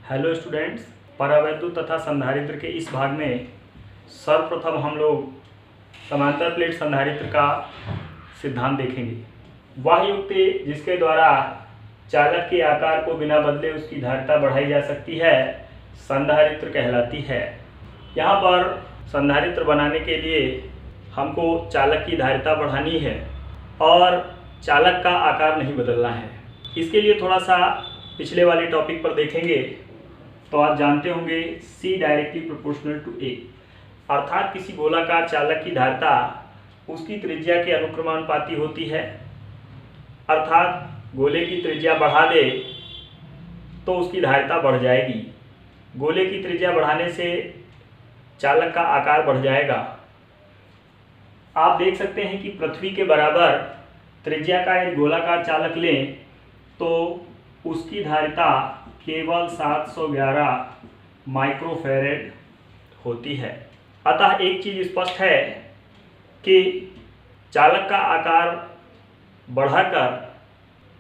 Hello students, परावैद्युत तथा संधारित्र के इस भाग में सर्वप्रथम हम लोग समांतर प्लेट संधारित्र का सिद्धांत देखेंगे। वह युक्ति जिसके द्वारा चालक के आकार को बिना बदले उसकी धारिता बढ़ाई जा सकती है संधारित्र कहलाती है। यहाँ पर संधारित्र बनाने के लिए हमको चालक की धारिता बढ़ानी है और चालक का आकार नहीं बदलना है। इसके लिए थोड़ा सा पिछले वाले टॉपिक पर देखेंगे तो आप जानते होंगे C directly proportional to A, अर्थात किसी गोलाकार चालक की धारिता उसकी त्रिज्या के अनुक्रमानुपाती होती है। अर्थात गोले की त्रिज्या बढ़ा दे तो उसकी धारिता बढ़ जाएगी। गोले की त्रिज्या बढ़ाने से चालक का आकार बढ़ जाएगा। आप देख सकते हैं कि पृथ्वी के बराबर त्रिज्या का एक गोलाकार चालक लें तो उसकी धारिता केवल 711 माइक्रोफैरेड होती है। अतः एक चीज़ स्पष्ट है कि चालक का आकार बढ़ाकर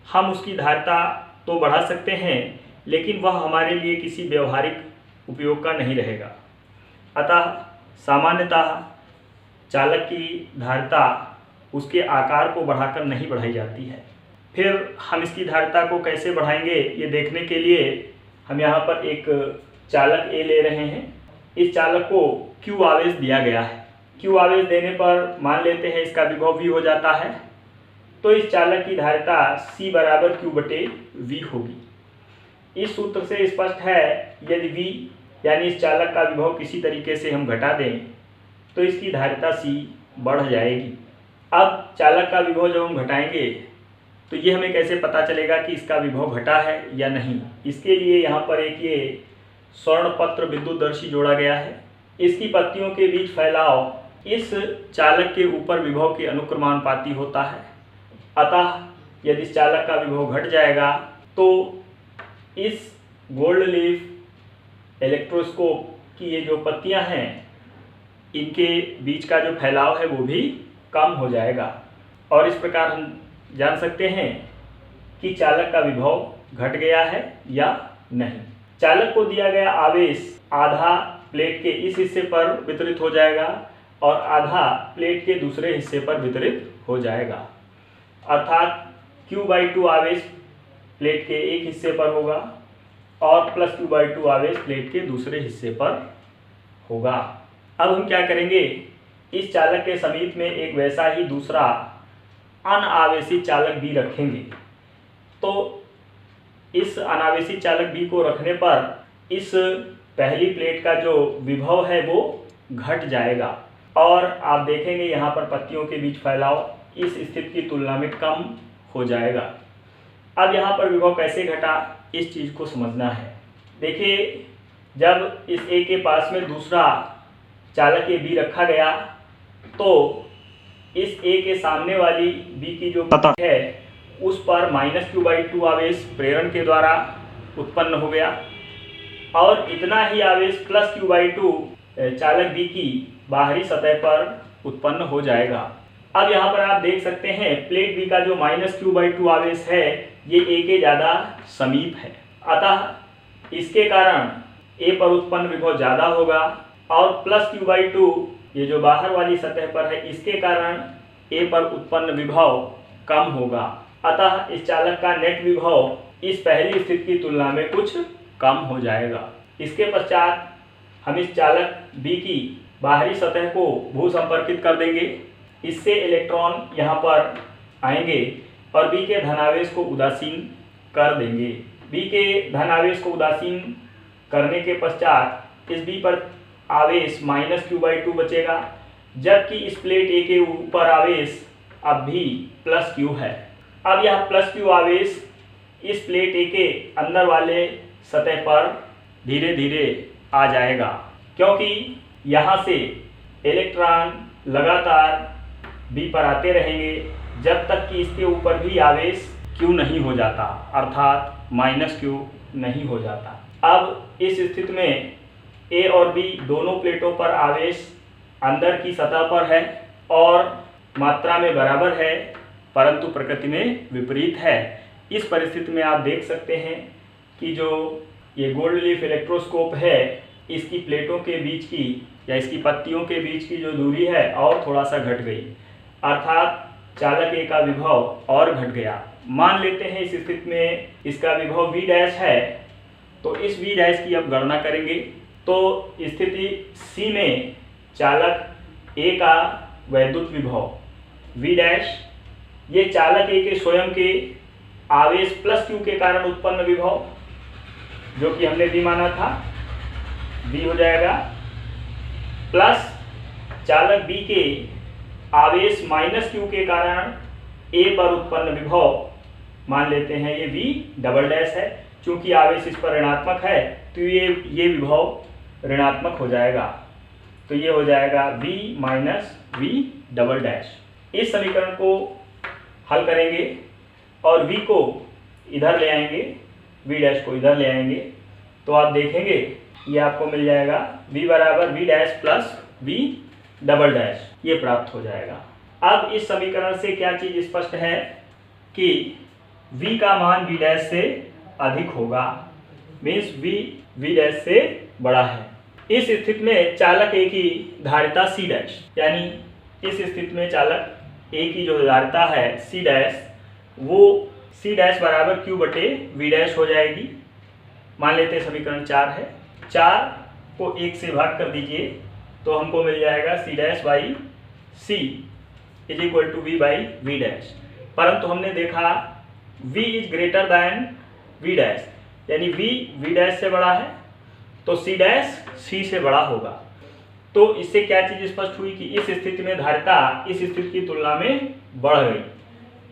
हम उसकी धारिता तो बढ़ा सकते हैं, लेकिन वह हमारे लिए किसी व्यवहारिक उपयोग का नहीं रहेगा। अतः सामान्यतः चालक की धारिता उसके आकार को बढ़ाकर नहीं बढ़ाई जाती है। फिर हम इसकी धारिता को कैसे बढ़ाएंगे ये देखने के लिए हम यहाँ पर एक चालक A ले रहे हैं। इस चालक को Q आवेश दिया गया है। Q आवेश देने पर मान लेते हैं इसका विभव V हो जाता है, तो इस चालक की धारिता C बराबर Q/V होगी। इस सूत्र से स्पष्ट है यदि V यानी इस चालक का विभव किसी तरीके से हम घटा दें तो इसकी धारिता C बढ़ जाएगी। अब चालक का विभव जब हम घटाएंगे तो ये हमें कैसे पता चलेगा कि इसका विभव घटा है या नहीं। इसके लिए यहाँ पर एक ये स्वर्णपत्र विद्युतदर्शी जोड़ा गया है। इसकी पत्तियों के बीच फैलाव इस चालक के ऊपर विभव के अनुक्रमानुपाती होता है। अतः यदि इस चालक का विभव घट जाएगा तो इस गोल्ड लीफ इलेक्ट्रोस्कोप की ये जो पत्तियाँ हैं इनके बीच का जो फैलाव है वो भी कम हो जाएगा। और इस प्रकार हम जान सकते हैं कि चालक का विभव घट गया है या नहीं। चालक को दिया गया आवेश आधा प्लेट के इस हिस्से पर वितरित हो जाएगा और आधा प्लेट के दूसरे हिस्से पर वितरित हो जाएगा। अर्थात Q/2 आवेश प्लेट के एक हिस्से पर होगा और प्लस Q/2 आवेश प्लेट के दूसरे हिस्से पर होगा। अब हम क्या करेंगे, इस चालक के समीप में एक वैसा ही दूसरा अनावेशित चालक B रखेंगे। तो इस अनावेशित चालक B को रखने पर इस पहली प्लेट का जो विभव है वो घट जाएगा और आप देखेंगे यहाँ पर पत्तियों के बीच फैलाव इस स्थिति की तुलना में कम हो जाएगा। अब यहाँ पर विभव कैसे घटा इस चीज़ को समझना है। देखिए, जब इस A के पास में दूसरा चालक B रखा गया तो इस A के सामने वाली B की जो सतह है उस पर -Q/2 आवेश प्रेरण के द्वारा उत्पन्न हो गया और इतना ही आवेश प्लस Q/2 चालक B की बाहरी सतह पर उत्पन्न हो जाएगा। अब यहाँ पर आप देख सकते हैं प्लेट B का जो -Q/2 आवेश है ये A के ज़्यादा समीप है। अतः इसके कारण A पर उत्पन्न विभव ज़्यादा होगा और प्लस Q/2 ये जो बाहर वाली सतह पर है इसके कारण A पर उत्पन्न विभव कम होगा। अतः इस चालक का नेट विभव इस पहली स्थिति की तुलना में कुछ कम हो जाएगा। इसके पश्चात हम इस चालक B की बाहरी सतह को भू संपर्कित कर देंगे। इससे इलेक्ट्रॉन यहाँ पर आएंगे और B के धनावेश को उदासीन कर देंगे। B के धनावेश को उदासीन करने के पश्चात इस B पर आवेश -Q/2 बचेगा, जबकि इस प्लेट A के ऊपर आवेश अब भी प्लस Q है। अब यह प्लस Q आवेश इस प्लेट A के अंदर वाले सतह पर धीरे धीरे आ जाएगा, क्योंकि यहाँ से इलेक्ट्रॉन लगातार B पर आते रहेंगे जब तक कि इसके ऊपर भी आवेश Q नहीं हो जाता, अर्थात -Q नहीं हो जाता। अब इस स्थिति में A और B दोनों प्लेटों पर आवेश अंदर की सतह पर है और मात्रा में बराबर है, परंतु प्रकृति में विपरीत है। इस परिस्थिति में आप देख सकते हैं कि जो ये गोल्ड लीफ इलेक्ट्रोस्कोप है, इसकी प्लेटों के बीच की या इसकी पत्तियों के बीच की जो दूरी है और थोड़ा सा घट गई, अर्थात चालक ए का विभव और घट गया। मान लेते हैं इस स्थिति में इसका विभव V डैश है, तो इस V डैश की अब गणना करेंगे। तो स्थिति C में चालक A का वैद्युत विभव V डैश, ये चालक A के स्वयं के आवेश प्लस Q के कारण उत्पन्न विभव जो कि हमने V माना था, V हो जाएगा, प्लस चालक B के आवेश माइनस Q के कारण A पर उत्पन्न विभव, मान लेते हैं ये V डबल डैश है, क्योंकि आवेश इस पर ऋणात्मक है तो ये विभव ऋणात्मक हो जाएगा, तो ये हो जाएगा V minus V double dash. इस समीकरण को हल करेंगे और V को इधर ले आएंगे, V डैश को इधर ले आएंगे, तो आप देखेंगे ये आपको मिल जाएगा V बराबर V dash plus V double dash, ये प्राप्त हो जाएगा। अब इस समीकरण से क्या चीज़ स्पष्ट है कि V का मान V डैश से अधिक होगा, मीन्स V डैश से बड़ा है। इस स्थिति में चालक A की धारिता C डैश, यानी इस स्थिति में चालक A की जो धारिता है C डैश, वो C डैश बराबर Q बटे V डैश हो जाएगी। मान लेते हैं समीकरण 4 है, 4 को 1 से भाग कर दीजिए तो हमको मिल जाएगा C dash by C is equal to V by V dash. परंतु हमने देखा V is greater than V dash, यानी V डैश से बड़ा है तो C डैश C से बड़ा होगा। तो इससे क्या चीज़ स्पष्ट हुई कि इस स्थिति में धारिता इस स्थिति की तुलना में बढ़ गई।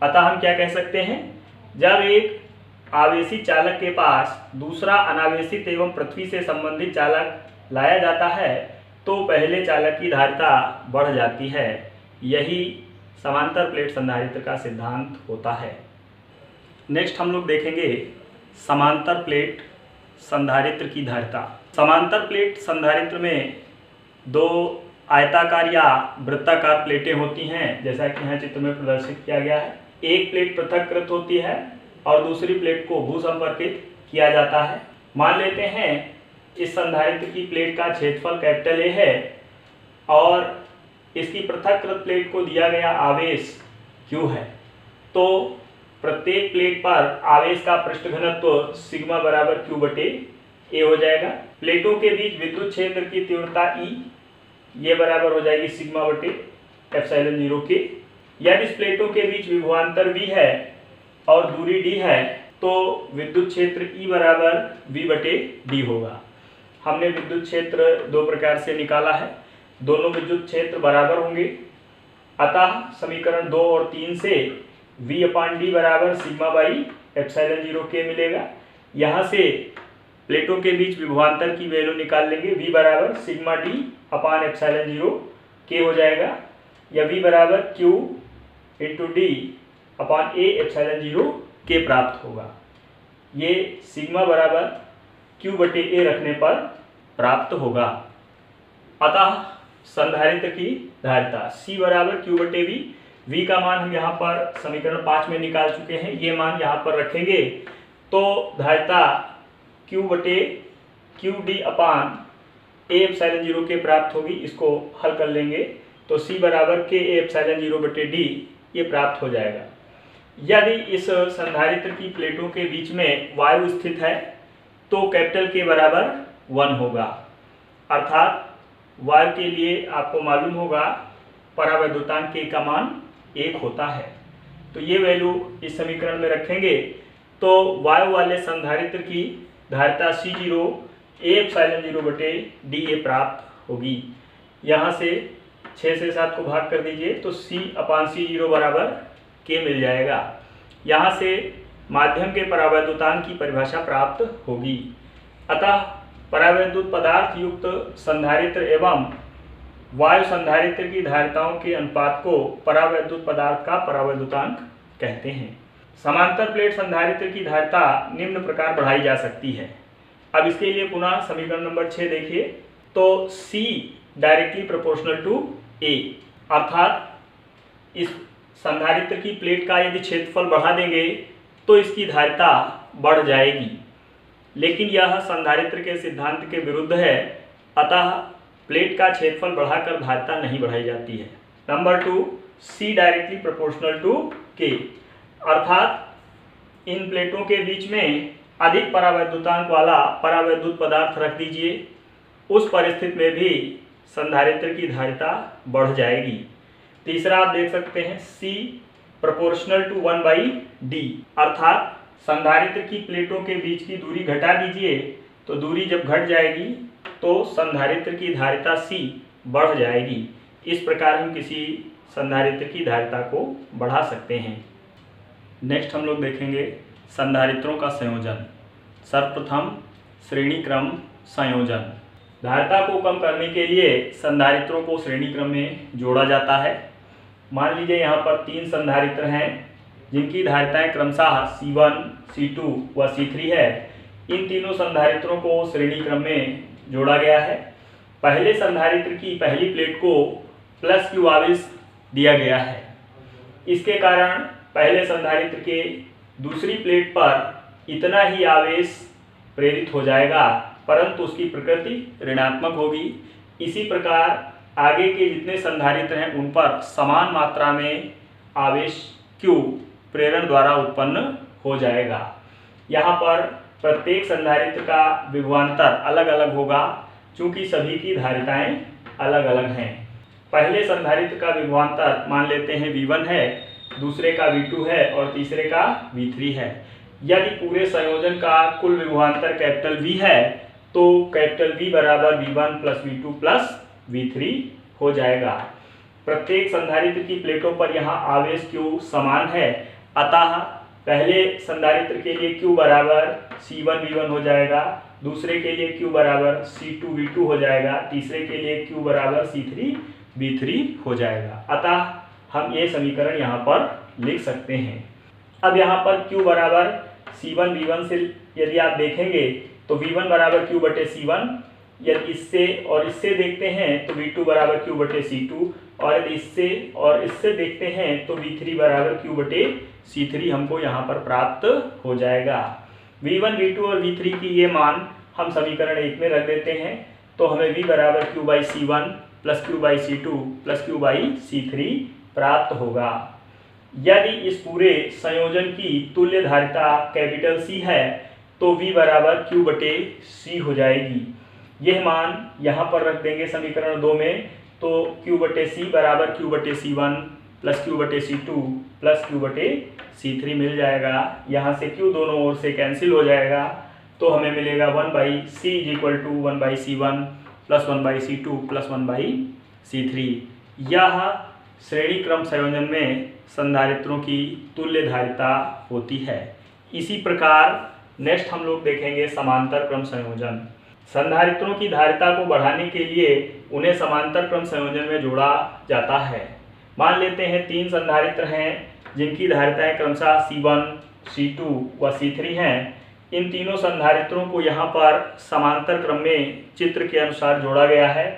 अतः हम क्या कह सकते हैं, जब एक आवेशी चालक के पास दूसरा अनावेशित एवं पृथ्वी से संबंधित चालक लाया जाता है तो पहले चालक की धारिता बढ़ जाती है। यही समांतर प्लेट संधारित्र का सिद्धांत होता है। नेक्स्ट हम लोग देखेंगे समांतर प्लेट संधारित्र की धारिता। समांतर प्लेट संधारित्र में दो आयताकार या वृत्ताकार प्लेटें होती हैं, जैसा कि यहाँ चित्र में प्रदर्शित किया गया है। एक प्लेट पृथक्कृत होती है और दूसरी प्लेट को भूसंपर्कित किया जाता है। मान लेते हैं इस संधारित्र की प्लेट का क्षेत्रफल कैपिटल A है और इसकी पृथक्कृत प्लेट को दिया गया आवेश Q है, तो प्रत्येक प्लेट पर आवेश का पृष्ठ घनत्व सिग्मा बराबर Q बटे A हो जाएगा। प्लेटों के बीच विद्युत क्षेत्र की तीव्रता E, ये बराबर हो जाएगी सिग्मा बटे एप्सिलॉन 0 के। यदि इस प्लेटों के बीच विभवांतर V है और दूरी D है तो विद्युत क्षेत्र E बराबर V बटे D होगा। हमने विद्युत क्षेत्र दो प्रकार से निकाला है, दोनों विद्युत क्षेत्र बराबर होंगे, अतः समीकरण 2 और 3 से V अपान डी बराबर सिग्मा बाई एप्सिलॉन 0 के मिलेगा। यहाँ से प्लेटों के बीच विभवांतर की वैल्यू निकाल लेंगे, V बराबर सिग्मा डी अपान एप्सिलॉन 0 के हो जाएगा, या V बराबर Q into D upon A epsilon 0 के प्राप्त होगा। ये सिग्मा बराबर Q बटे A रखने पर प्राप्त होगा। अतः संधारित्र की धारिता C बराबर Q बटे V का मान हम यहाँ पर समीकरण 5 में निकाल चुके हैं, ये मान यहाँ पर रखेंगे तो धारिता Q बटे Q D upon A epsilon 0 के प्राप्त होगी। इसको हल कर लेंगे तो C बराबर के A एप्सिलॉन 0 बटे D ये प्राप्त हो जाएगा। यदि इस संधारित्र की प्लेटों के बीच में वायु स्थित है तो कैपिटल K बराबर 1 होगा, अर्थात वायु के लिए आपको मालूम होगा परावैद्युतांक K का मान 1 होता है। तो ये वैल्यू इस समीकरण में रखेंगे तो वायु वाले संधारित्र की धारिता C0 A एप्सिलॉन 0 बटे D ये प्राप्त होगी। यहाँ से 6 से 7 को भाग कर दीजिए तो C अपान C0 बराबर K मिल जाएगा। यहाँ से माध्यम के परावैद्युतांक की परिभाषा प्राप्त होगी। अतः परावैद्युत पदार्थ युक्त संधारित्र एवं वायु संधारित्र की धारिताओं के अनुपात को परावैद्युत पदार्थ का परावैद्युतांक कहते हैं। समांतर प्लेट संधारित्र की धारिता निम्न प्रकार बढ़ाई जा सकती है। अब इसके लिए पुनः समीकरण नंबर 6 देखिए, तो C directly proportional to A, अर्थात इस संधारित्र की प्लेट का यदि क्षेत्रफल बढ़ा देंगे तो इसकी धारिता बढ़ जाएगी, लेकिन यह संधारित्र के सिद्धांत के विरुद्ध है, अतः प्लेट का क्षेत्रफल बढ़ाकर धारिता नहीं बढ़ाई जाती है। Number 2, C directly proportional to K, अर्थात इन प्लेटों के बीच में अधिक परावैद्युतांक वाला परावैद्युत पदार्थ रख दीजिए, उस परिस्थिति में भी संधारित्र की धारिता बढ़ जाएगी। तीसरा आप देख सकते हैं C प्रोपोर्शनल टू 1/D, अर्थात संधारित्र की प्लेटों के बीच की दूरी घटा दीजिए, तो दूरी जब घट जाएगी तो संधारित्र की धारिता C बढ़ जाएगी। इस प्रकार हम किसी संधारित्र की धारिता को बढ़ा सकते हैं। नेक्स्ट हम लोग देखेंगे संधारित्रों का संयोजन। सर्वप्रथम श्रेणी क्रम संयोजन। धारिता को कम करने के लिए संधारित्रों को श्रेणी क्रम में जोड़ा जाता है। मान लीजिए यहाँ पर 3 संधारित्र हैं जिनकी धारिताएं क्रमशः C1, C2 व C3 है। इन तीनों संधारित्रों को श्रेणी क्रम में जोड़ा गया है। पहले संधारित्र की पहली प्लेट को +Q आवेश दिया गया है। इसके कारण पहले संधारित्र के दूसरी प्लेट पर इतना ही आवेश प्रेरित हो जाएगा, परंतु उसकी प्रकृति ऋणात्मक होगी। इसी प्रकार आगे के जितने संधारित्र हैं उन पर समान मात्रा में आवेश Q प्रेरण द्वारा उत्पन्न हो जाएगा। यहाँ पर प्रत्येक संधारित्र का विभवांतर अलग अलग होगा, चूँकि सभी की धारिताएं अलग अलग हैं। पहले संधारित्र का विभवांतर मान लेते हैं V1 है, दूसरे का V2 है और तीसरे का V3 है। यदि पूरे संयोजन का कुल विभवांतर कैपिटल V है तो कैपिटल V बराबर V1 + V2 + V3 हो जाएगा। प्रत्येक संधारित्र की प्लेटों पर यहाँ आवेश Q समान है, अतः पहले संधारित्र के लिए Q बराबर C1 V1 हो जाएगा, दूसरे के लिए Q बराबर C2 V2 हो जाएगा, तीसरे के लिए Q बराबर C3 V3 हो जाएगा। अतः हम ये समीकरण यहाँ पर लिख सकते हैं। अब यहाँ पर Q बराबर C1 V1 से यदि आप देखेंगे तो V1 बराबर Q बटे C1, यदि इससे और इससे देखते हैं तो V2 बराबर Q बटे C2, और यदि इससे और इससे देखते हैं तो V3 बराबर Q बटे C3 हमको यहाँ पर प्राप्त हो जाएगा। V1, V2 और V3 की ये मान हम समीकरण 1 में रख देते हैं, तो हमें V बराबर Q/C1 + Q/C2 + Q/C3 प्राप्त होगा। यदि इस पूरे संयोजन की तुल्य धारिता कैपिटल C है तो V बराबर Q बटे C हो जाएगी। यह मान यहाँ पर रख देंगे समीकरण 2 में, तो Q बटे C बराबर Q बटे C1 + Q बटे C2 + Q बटे C3 मिल जाएगा। यहाँ से Q दोनों ओर से कैंसिल हो जाएगा, तो हमें मिलेगा 1/C = 1/C1 + 1/C2 + 1/C3। यह श्रेणी क्रम संयोजन में संधारित्रों की तुल्य धारिता होती है। इसी प्रकार नेक्स्ट हम लोग देखेंगे समांतर क्रम संयोजन। संधारित्रों की धारिता को बढ़ाने के लिए उन्हें समांतर क्रम संयोजन में जोड़ा जाता है। मान लेते हैं 3 संधारित्र हैं जिनकी धारिताएं क्रमशः C1, C2 व C3 हैं। इन तीनों संधारित्रों को यहाँ पर समांतर क्रम में चित्र के अनुसार जोड़ा गया है।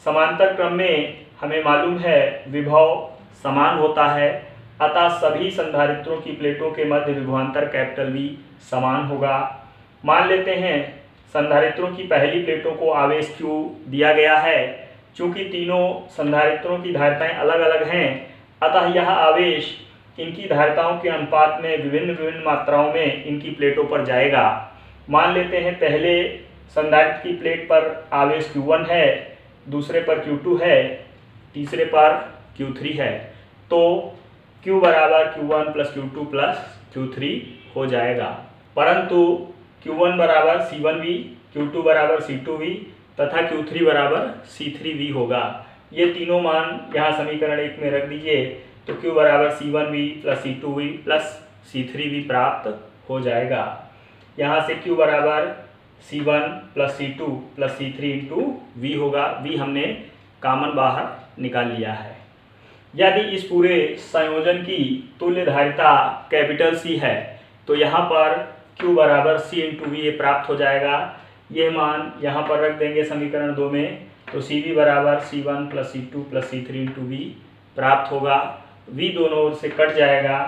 समांतर क्रम में हमें मालूम है विभव समान होता है, अतः सभी संधारित्रों की प्लेटों के मध्य विभवांतर कैपिटल V समान होगा। मान लेते हैं संधारित्रों की पहली प्लेटों को आवेश Q दिया गया है। चूंकि तीनों संधारित्रों की धारिताएं अलग अलग हैं, अतः यह आवेश इनकी धारिताओं के अनुपात में विभिन्न मात्राओं में इनकी प्लेटों पर जाएगा। मान लेते हैं पहले संधारित्र की प्लेट पर आवेश Q1 है, दूसरे पर Q2 है, तीसरे पर Q3 है, तो Q बराबर Q1 + Q2 + Q3 हो जाएगा। परंतु Q1 बराबर C1V, Q2 बराबर C2V तथा Q3 बराबर C3V होगा। ये तीनों मान यहाँ समीकरण 1 में रख दीजिए, तो Q बराबर C1V + C2V + C3V प्राप्त हो जाएगा। यहाँ से Q बराबर C1 + C2 + C3 × V होगा। V हमने कॉमन बाहर निकाल लिया है। यदि इस पूरे संयोजन की तुल्य धारिता कैपिटल C है तो यहाँ पर Q बराबर C × V प्राप्त हो जाएगा। यह मान यहाँ पर रख देंगे समीकरण 2 में, तो CV बराबर C1 + C2 + C3 × V प्राप्त होगा। V दोनों ओर से कट जाएगा,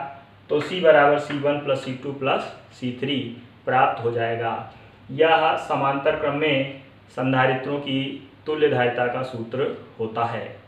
तो C बराबर C1 + C2 + C3 प्राप्त हो जाएगा। यह समांतर क्रम में संधारित्रों की तुल्यधारिता का सूत्र होता है।